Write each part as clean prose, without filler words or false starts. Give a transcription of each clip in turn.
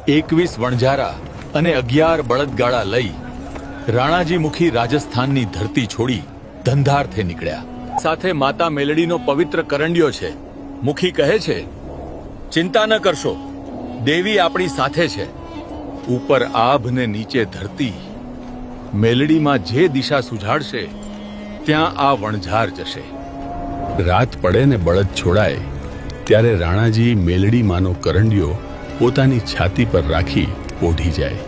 21 વણઝારા અને 11 બળદગાડા લઈ રાણાજી મુખી રાજસ્થાનની ધરતી છોડી ધંધાર્થે નીકળ્યા। સાથે માતા મેલડીનો પવિત્ર કરંડિયો છે। મુખી કહે છે, ચિંતા ન કરશો, દેવી આપણી સાથે છે। ઉપર આભ ને નીચે ધરતી, મેલડીમાં જે દિશા સુઝાડશે ત્યાં આ વણઝાર જશે। રાત પડે ને બળદ છોડાય ત્યારે રાણાજી મેલડી માનો કરંડિયો પોતાની છાતી પર રાખી ઓઢી જાય।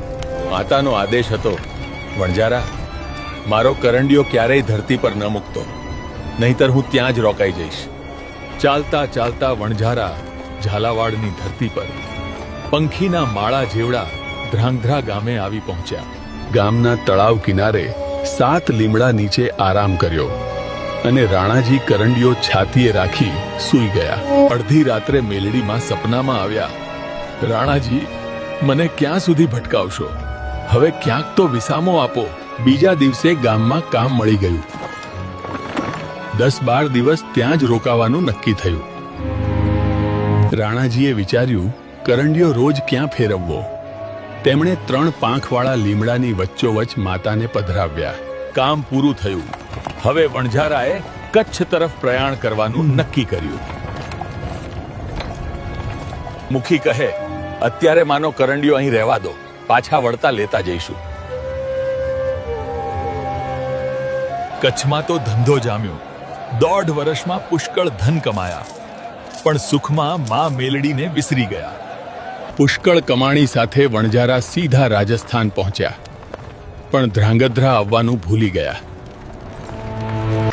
માતાનો આદેશ હતો, વણઝારા, મારો કરંડિયો ક્યારેય ધરતી પર ન મૂકતો, નહીતર હું ત્યાં જ રોકાઈ જઈશ। ચાલતા ચાલતા વણઝારા ઝાલાવાડની ધરતી પર પંખીના માળા જેવડા ધ્રાંગધ્રા ગામે આવી પહોંચ્યા। ગામના તળાવ કિનારે 7 લીમડા નીચે આરામ કર્યો અને રાણાજી કરંડિયો છાતીએ રાખી સૂઈ ગયા। અડધી રાત્રે મેલડીમાં સપનામાં આવ્યા, રાણાજી, મને ક્યાં સુધી ભટકાવશો? હવે ક્યાંક તો વિસામો આપો। બીજા દિવસે ગામમાં કામ મળી ગયું। 10-12 દિવસ ત્યાં જ રોકાવાનું નક્કી થયું। રાણાજીએ વિચાર્યું, કરંડિયો રોજ ક્યાં ફેરવવો? તેમણે 3 પાંખવાળા લીમડાની વચ્ચોવચ્ચ માતાને પધરાવ્યા। કામ પૂરું થયું। હવે વણઝારાએ કચ્છ તરફ પ્રયાણ કરવાનું નક્કી કર્યું। મુખી કહે, અત્યારે માનો કરંડિયો અહીં રહેવા દો, પાછા વળતા લેતા જઈશું। કચ્છમાં તો ધંધો જામ્યો। 1.5 વર્ષમાં પુષ્કળ ધન કમાયા, પણ સુખમાં મા મેલડીને વિસરી ગયા। પુષ્કળ કમાણી સાથે વણઝારા સીધા રાજસ્થાન પહોંચ્યા, પણ ધ્રાંગધ્રા આવવાનું ભૂલી ગયા।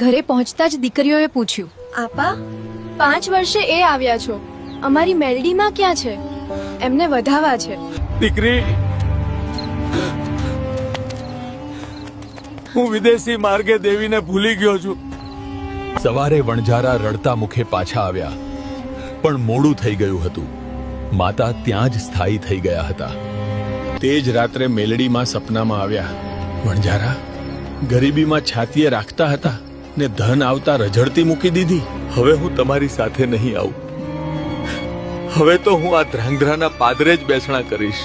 ઘરે પહોંચતા જ દીકરીઓએ પૂછ્યું, આપા, 5 વર્ષે એ આવ્યા છો, અમારી મેલડીમાં ક્યાં છે? એમને વધાવા છે। દીકરી, હું વિદેશી માર્ગે દેવીને ભૂલી ગયો છું। સવારે વણઝારા રડતા મુખે પાછા આવ્યા, પણ મોડું થઈ ગયું હતું। માતા ત્યાં જ સ્થાયી થઈ ગયા હતા। તે જ રાત્રે મેલડીમાં સપનામાં આવ્યા, વણઝારા, ગરીબીમાં છાતીએ રાખતા હતા ને ધન આવતા રઝળતી મૂકી દીધી। હવે હું તમારી સાથે નહીં આવું। હવે તો હું આ ધ્રાંગધ્રાના પાદરે જ બેસણા કરીશ।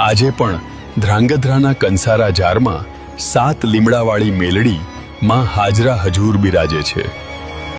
આજે પણ ધ્રાંગધ્રાના કંસારા જારમાં 7 લીમડાવાળી મેલડી માં હાજરા હજૂર બિરાજે છે।